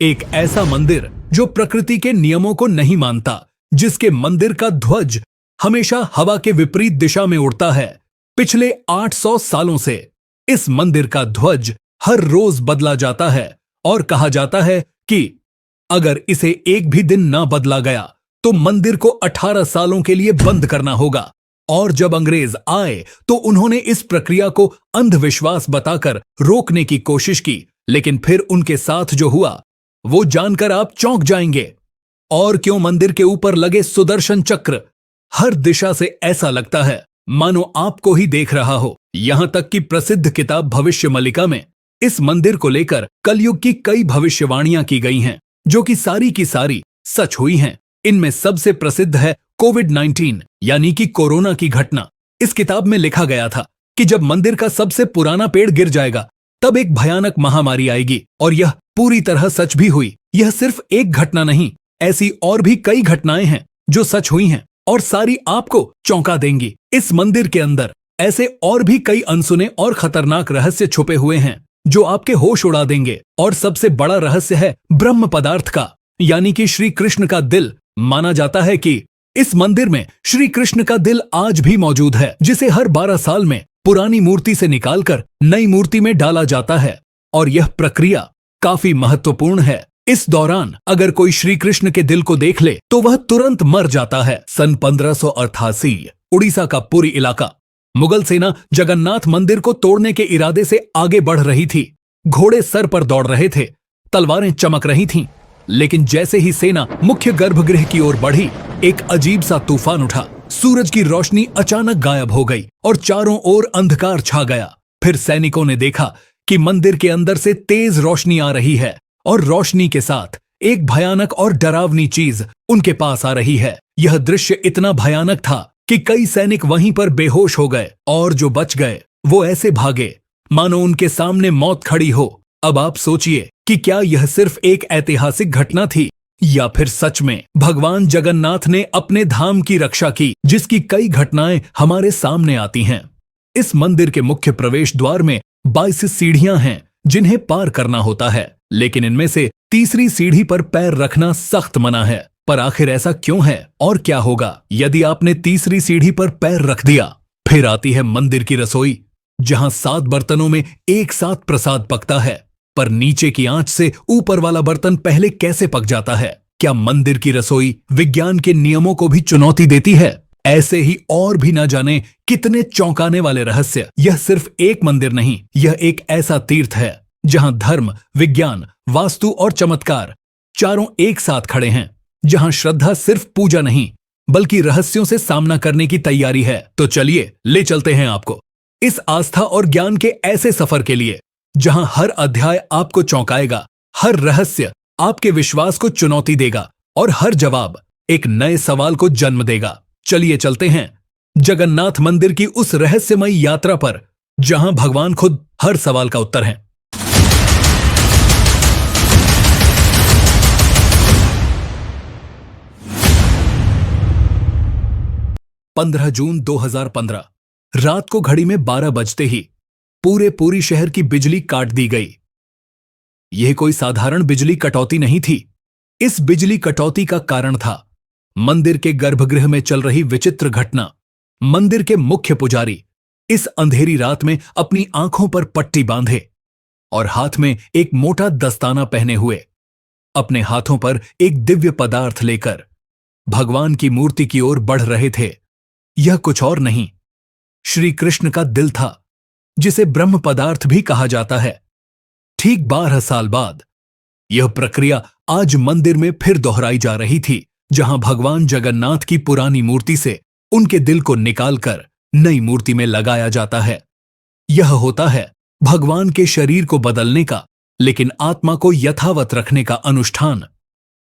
एक ऐसा मंदिर जो प्रकृति के नियमों को नहीं मानता, जिसके मंदिर का ध्वज हमेशा हवा के विपरीत दिशा में उड़ता है। पिछले 800 सालों से इस मंदिर का ध्वज हर रोज बदला जाता है और कहा जाता है कि अगर इसे एक भी दिन ना बदला गया तो मंदिर को 18 सालों के लिए बंद करना होगा। और जब अंग्रेज आए तो उन्होंने इस प्रक्रिया को अंधविश्वास बताकर रोकने की कोशिश की, लेकिन फिर उनके साथ जो हुआ वो जानकर आप चौंक जाएंगे। और क्यों मंदिर के ऊपर लगे सुदर्शन चक्र हर दिशा से ऐसा लगता है मानो आपको ही देख रहा हो। यहां तक कि प्रसिद्ध किताब भविष्य मलिका में इस मंदिर को लेकर कलयुग की कई भविष्यवाणियां की गई हैं, जो कि सारी की सारी सच हुई हैं। इनमें सबसे प्रसिद्ध है कोविड-19 यानी कि कोरोना की घटना। इस किताब में लिखा गया था कि जब मंदिर का सबसे पुराना पेड़ गिर जाएगा तब एक भयानक महामारी आएगी, और यह पूरी तरह सच भी हुई। यह सिर्फ एक घटना नहीं, ऐसी और भी कई घटनाएं हैं जो सच हुई हैं और सारी आपको चौंका देंगी। इस मंदिर के अंदर ऐसे और भी कई अनसुने और खतरनाक रहस्य छुपे हुए हैं जो आपके होश उड़ा देंगे। और सबसे बड़ा रहस्य है ब्रह्म पदार्थ का, यानी कि श्री कृष्ण का दिल। माना जाता है कि इस मंदिर में श्री कृष्ण का दिल आज भी मौजूद है, जिसे हर 12 साल में पुरानी मूर्ति से निकालकर नई मूर्ति में डाला जाता है। और यह प्रक्रिया काफी महत्वपूर्ण है। इस दौरान अगर कोई श्री कृष्ण के दिल को देख ले तो वह तुरंत मर जाता है। सन 1588 उड़ीसा का पुरी इलाका। मुगल सेना जगन्नाथ मंदिर को तोड़ने के इरादे से आगे बढ़ रही थी। घोड़े सर पर दौड़ रहे थे, तलवारें चमक रही थीं। लेकिन जैसे ही सेना मुख्य गर्भगृह की ओर बढ़ी, एक अजीब सा तूफान उठा। सूरज की रोशनी अचानक गायब हो गई और चारों ओर अंधकार छा गया। फिर सैनिकों ने देखा कि मंदिर के अंदर से तेज रोशनी आ रही है और रोशनी के साथ एक भयानक और डरावनी चीज उनके पास आ रही है। यह दृश्य इतना भयानक था कि कई सैनिक वहीं पर बेहोश हो गए, और जो बच गए वो ऐसे भागे मानो उनके सामने मौत खड़ी हो। अब आप सोचिए कि क्या यह सिर्फ एक ऐतिहासिक घटना थी या फिर सच में भगवान जगन्नाथ ने अपने धाम की रक्षा की, जिसकी कई घटनाएं हमारे सामने आती हैं। इस मंदिर के मुख्य प्रवेश द्वार में 22 सीढ़ियां हैं जिन्हें पार करना होता है, लेकिन इनमें से तीसरी सीढ़ी पर पैर रखना सख्त मना है। पर आखिर ऐसा क्यों है और क्या होगा यदि आपने तीसरी सीढ़ी पर पैर रख दिया? फिर आती है मंदिर की रसोई, जहां 7 बर्तनों में एक साथ प्रसाद पकता है। पर नीचे की आंच से ऊपर वाला बर्तन पहले कैसे पक जाता है? क्या मंदिर की रसोई विज्ञान के नियमों को भी चुनौती देती है? ऐसे ही और भी न जाने कितने चौंकाने वाले रहस्य। यह सिर्फ एक मंदिर नहीं, यह एक ऐसा तीर्थ है जहां धर्म, विज्ञान, वास्तु और चमत्कार चारों एक साथ खड़े हैं। जहां श्रद्धा सिर्फ पूजा नहीं बल्कि रहस्यों से सामना करने की तैयारी है। तो चलिए ले चलते हैं आपको इस आस्था और ज्ञान के ऐसे सफर के लिए जहां हर अध्याय आपको चौंकाएगा, हर रहस्य आपके विश्वास को चुनौती देगा और हर जवाब एक नए सवाल को जन्म देगा। चलिए चलते हैं जगन्नाथ मंदिर की उस रहस्यमयी यात्रा पर जहां भगवान खुद हर सवाल का उत्तर है। 15 जून 2015 रात को घड़ी में 12 बजते ही पूरी शहर की बिजली काट दी गई। यह कोई साधारण बिजली कटौती नहीं थी। इस बिजली कटौती का कारण था मंदिर के गर्भगृह में चल रही विचित्र घटना। मंदिर के मुख्य पुजारी इस अंधेरी रात में अपनी आंखों पर पट्टी बांधे और हाथ में एक मोटा दस्ताना पहने हुए अपने हाथों पर एक दिव्य पदार्थ लेकर भगवान की मूर्ति की ओर बढ़ रहे थे। यह कुछ और नहीं, श्री कृष्ण का दिल था, जिसे ब्रह्म पदार्थ भी कहा जाता है। ठीक 12 साल बाद यह प्रक्रिया आज मंदिर में फिर दोहराई जा रही थी, जहां भगवान जगन्नाथ की पुरानी मूर्ति से उनके दिल को निकालकर नई मूर्ति में लगाया जाता है। यह होता है भगवान के शरीर को बदलने का, लेकिन आत्मा को यथावत रखने का अनुष्ठान।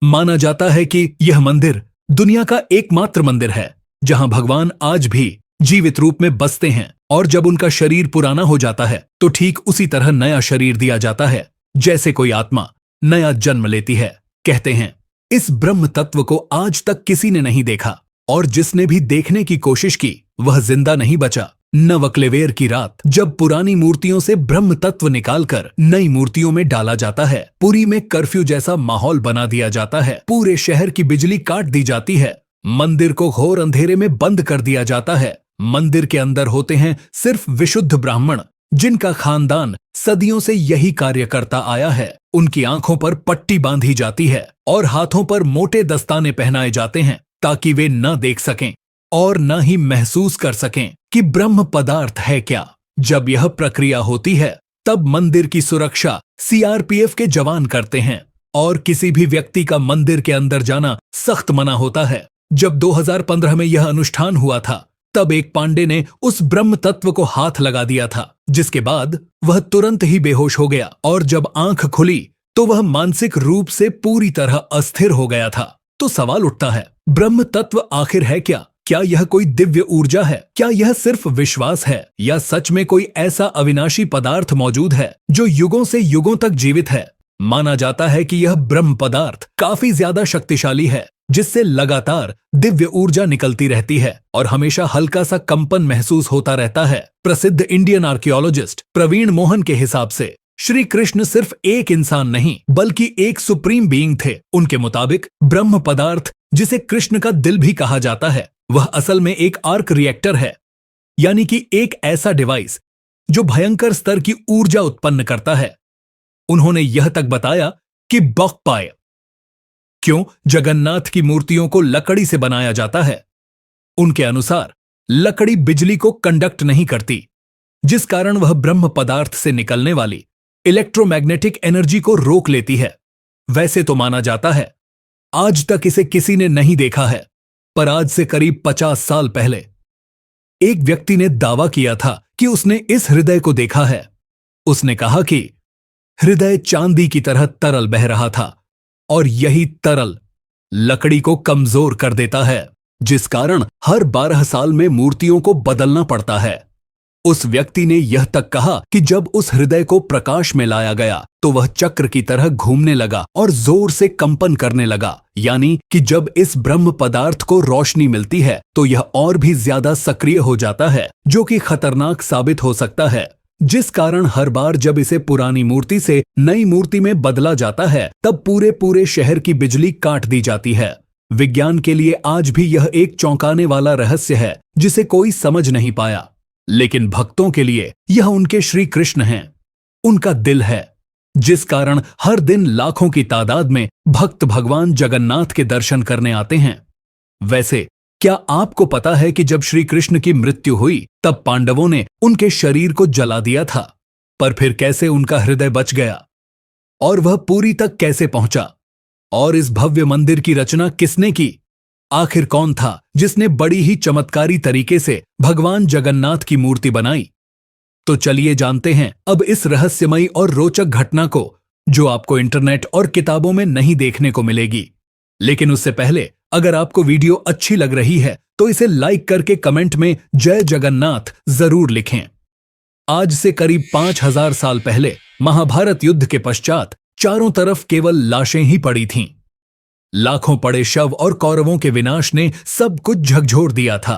माना जाता है कि यह मंदिर दुनिया का एकमात्र मंदिर है जहां भगवान आज भी जीवित रूप में बसते हैं, और जब उनका शरीर पुराना हो जाता है तो ठीक उसी तरह नया शरीर दिया जाता है जैसे कोई आत्मा नया जन्म लेती है। कहते हैं इस ब्रह्म तत्व को आज तक किसी ने नहीं देखा, और जिसने भी देखने की कोशिश की वह जिंदा नहीं बचा। नवक्लेवेर की रात, जब पुरानी मूर्तियों से ब्रह्म तत्व निकालकर नई मूर्तियों में डाला जाता है, पुरी में कर्फ्यू जैसा माहौल बना दिया जाता है, पूरे शहर की बिजली काट दी जाती है, मंदिर को घोर अंधेरे में बंद कर दिया जाता है। मंदिर के अंदर होते हैं सिर्फ विशुद्ध ब्राह्मण, जिनका खानदान सदियों से यही कार्य करता आया है। उनकी आंखों पर पट्टी बांधी जाती है और हाथों पर मोटे दस्ताने पहनाए जाते हैं ताकि वे न देख सकें और न ही महसूस कर सकें कि ब्रह्म पदार्थ है क्या। जब यह प्रक्रिया होती है तब मंदिर की सुरक्षा सीआरपीएफ के जवान करते हैं और किसी भी व्यक्ति का मंदिर के अंदर जाना सख्त मना होता है। जब 2015 में यह अनुष्ठान हुआ था तब एक पांडे ने उस ब्रह्म तत्व को हाथ लगा दिया था, जिसके बाद वह तुरंत ही बेहोश हो गया और जब आंख खुली तो वह मानसिक रूप से पूरी तरह अस्थिर हो गया था। तो सवाल उठता है, ब्रह्म तत्व आखिर है क्या? क्या यह कोई दिव्य ऊर्जा है? क्या यह सिर्फ विश्वास है या सच में कोई ऐसा अविनाशी पदार्थ मौजूद है जो युगों से युगों तक जीवित है? माना जाता है कि यह ब्रह्म पदार्थ काफी ज्यादा शक्तिशाली है, जिससे लगातार दिव्य ऊर्जा निकलती रहती है और हमेशा हल्का सा कंपन महसूस होता रहता है। प्रसिद्ध इंडियन आर्कियोलॉजिस्ट प्रवीण मोहन के हिसाब से श्री कृष्ण सिर्फ एक इंसान नहीं बल्कि एक सुप्रीम बीइंग थे। उनके मुताबिक ब्रह्म पदार्थ, जिसे कृष्ण का दिल भी कहा जाता है, वह असल में एक आर्क रिएक्टर है, यानी कि एक ऐसा डिवाइस जो भयंकर स्तर की ऊर्जा उत्पन्न करता है। उन्होंने यह तक बताया कि बॉकपाय, क्यों जगन्नाथ की मूर्तियों को लकड़ी से बनाया जाता है। उनके अनुसार लकड़ी बिजली को कंडक्ट नहीं करती, जिस कारण वह ब्रह्म पदार्थ से निकलने वाली इलेक्ट्रोमैग्नेटिक एनर्जी को रोक लेती है। वैसे तो माना जाता है, आज तक इसे किसी ने नहीं देखा है, पर आज से करीब 50 साल पहले एक व्यक्ति ने दावा किया था कि उसने इस हृदय को देखा है। उसने कहा कि हृदय चांदी की तरह तरल बह रहा था और यही तरल लकड़ी को कमजोर कर देता है, जिस कारण हर 12 साल में मूर्तियों को बदलना पड़ता है। उस व्यक्ति ने यह तक कहा कि जब उस हृदय को प्रकाश में लाया गया तो वह चक्र की तरह घूमने लगा और जोर से कंपन करने लगा, यानी कि जब इस ब्रह्म पदार्थ को रोशनी मिलती है तो यह और भी ज्यादा सक्रिय हो जाता है, जो कि खतरनाक साबित हो सकता है। जिस कारण हर बार जब इसे पुरानी मूर्ति से नई मूर्ति में बदला जाता है तब पूरे शहर की बिजली काट दी जाती है। विज्ञान के लिए आज भी यह एक चौंकाने वाला रहस्य है जिसे कोई समझ नहीं पाया, लेकिन भक्तों के लिए यह उनके श्री कृष्ण हैं, उनका दिल है, जिस कारण हर दिन लाखों की तादाद में भक्त भगवान जगन्नाथ के दर्शन करने आते हैं। वैसे क्या आपको पता है कि जब श्री कृष्ण की मृत्यु हुई तब पांडवों ने उनके शरीर को जला दिया था, पर फिर कैसे उनका हृदय बच गया और वह पूरी तक कैसे पहुंचा? और इस भव्य मंदिर की रचना किसने की? आखिर कौन था जिसने बड़ी ही चमत्कारी तरीके से भगवान जगन्नाथ की मूर्ति बनाई? तो चलिए जानते हैं अब इस रहस्यमयी और रोचक घटना को, जो आपको इंटरनेट और किताबों में नहीं देखने को मिलेगी। लेकिन उससे पहले अगर आपको वीडियो अच्छी लग रही है तो इसे लाइक करके कमेंट में जय जगन्नाथ जरूर लिखें। आज से करीब 5000 साल पहले महाभारत युद्ध के पश्चात चारों तरफ केवल लाशें ही पड़ी थीं। लाखों पड़े शव और कौरवों के विनाश ने सब कुछ झकझोर दिया था।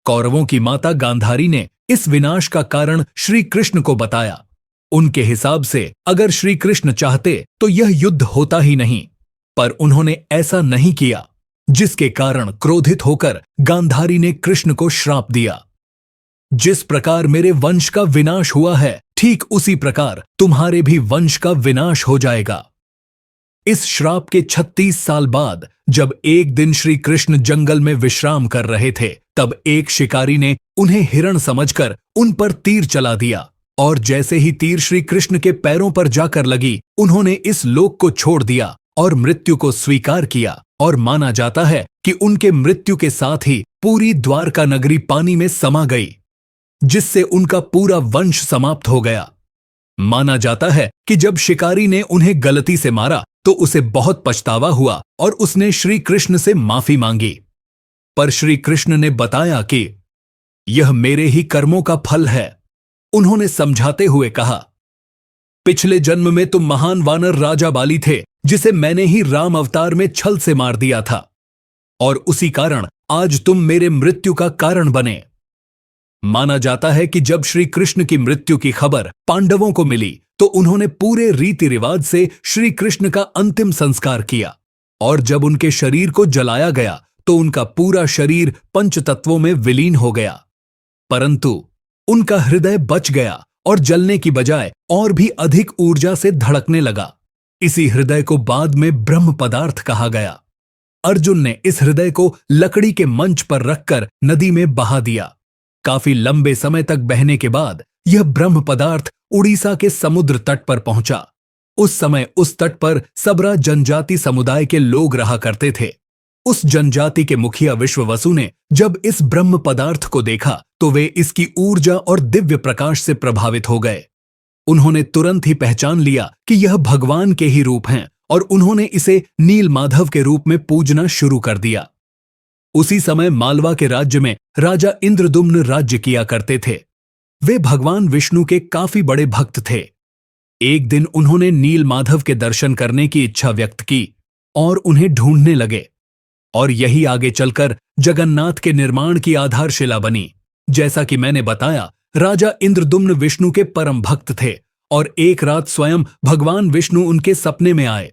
कौरवों की माता गांधारी ने इस विनाश का कारण श्री कृष्ण को बताया। उनके हिसाब से अगर श्री कृष्ण चाहते तो यह युद्ध होता ही नहीं, पर उन्होंने ऐसा नहीं किया, जिसके कारण क्रोधित होकर गांधारी ने कृष्ण को श्राप दिया। जिस प्रकार मेरे वंश का विनाश हुआ है, ठीक उसी प्रकार तुम्हारे भी वंश का विनाश हो जाएगा। इस श्राप के 36 साल बाद जब एक दिन श्री कृष्ण जंगल में विश्राम कर रहे थे, तब एक शिकारी ने उन्हें हिरण समझकर उन पर तीर चला दिया और जैसे ही तीर श्री कृष्ण के पैरों पर जाकर लगी, उन्होंने इस लोक को छोड़ दिया और मृत्यु को स्वीकार किया। और माना जाता है कि उनके मृत्यु के साथ ही पूरी द्वारका नगरी पानी में समा गई, जिससे उनका पूरा वंश समाप्त हो गया। माना जाता है कि जब शिकारी ने उन्हें गलती से मारा तो उसे बहुत पछतावा हुआ और उसने श्री कृष्ण से माफी मांगी, पर श्री कृष्ण ने बताया कि यह मेरे ही कर्मों का फल है। उन्होंने समझाते हुए कहा, पिछले जन्म में तुम महान वानर राजा बाली थे, जिसे मैंने ही राम अवतार में छल से मार दिया था, और उसी कारण आज तुम मेरे मृत्यु का कारण बने। माना जाता है कि जब श्री कृष्ण की मृत्यु की खबर पांडवों को मिली तो उन्होंने पूरे रीति रिवाज से श्री कृष्ण का अंतिम संस्कार किया, और जब उनके शरीर को जलाया गया तो उनका पूरा शरीर पंचतत्वों में विलीन हो गया, परंतु उनका हृदय बच गया और जलने की बजाय और भी अधिक ऊर्जा से धड़कने लगा। इसी हृदय को बाद में ब्रह्म पदार्थ कहा गया। अर्जुन ने इस हृदय को लकड़ी के मंच पर रखकर नदी में बहा दिया। काफी लंबे समय तक बहने के बाद यह ब्रह्म पदार्थ उड़ीसा के समुद्र तट पर पहुंचा। उस समय उस तट पर सबरा जनजाति समुदाय के लोग रहा करते थे। उस जनजाति के मुखिया विश्ववसु ने जब इस ब्रह्म पदार्थ को देखा तो वे इसकी ऊर्जा और दिव्य प्रकाश से प्रभावित हो गए। उन्होंने तुरंत ही पहचान लिया कि यह भगवान के ही रूप हैं और उन्होंने इसे नील माधव के रूप में पूजना शुरू कर दिया। उसी समय मालवा के राज्य में राजा इंद्रदुम्न राज्य किया करते थे। वे भगवान विष्णु के काफी बड़े भक्त थे। एक दिन उन्होंने नील माधव के दर्शन करने की इच्छा व्यक्त की और उन्हें ढूंढने लगे, और यही आगे चलकर जगन्नाथ के निर्माण की आधारशिला बनी। जैसा कि मैंने बताया, राजा इंद्रदुम्न विष्णु के परम भक्त थे और एक रात स्वयं भगवान विष्णु उनके सपने में आए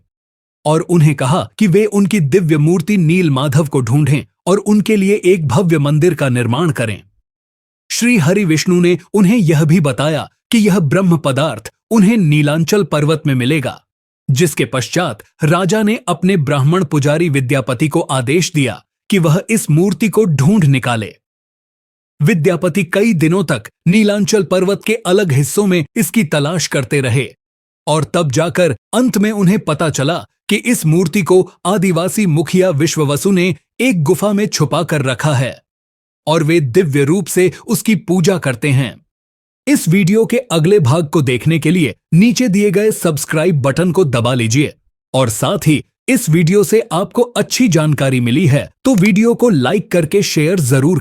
और उन्हें कहा कि वे उनकी दिव्य मूर्ति नील माधव को ढूंढें और उनके लिए एक भव्य मंदिर का निर्माण करें। श्री हरि विष्णु ने उन्हें यह भी बताया कि यह ब्रह्म पदार्थ उन्हें नीलांचल पर्वत में मिलेगा, जिसके पश्चात राजा ने अपने ब्राह्मण पुजारी विद्यापति को आदेश दिया कि वह इस मूर्ति को ढूंढ निकाले। विद्यापति कई दिनों तक नीलांचल पर्वत के अलग हिस्सों में इसकी तलाश करते रहे और तब जाकर अंत में उन्हें पता चला कि इस मूर्ति को आदिवासी मुखिया विश्ववसु ने एक गुफा में छुपा कर रखा है और वे दिव्य रूप से उसकी पूजा करते हैं। इस वीडियो के अगले भाग को देखने के लिए नीचे दिए गए सब्सक्राइब बटन को दबा लीजिए, और साथ ही इस वीडियो से आपको अच्छी जानकारी मिली है तो वीडियो को लाइक करके शेयर जरूर करें।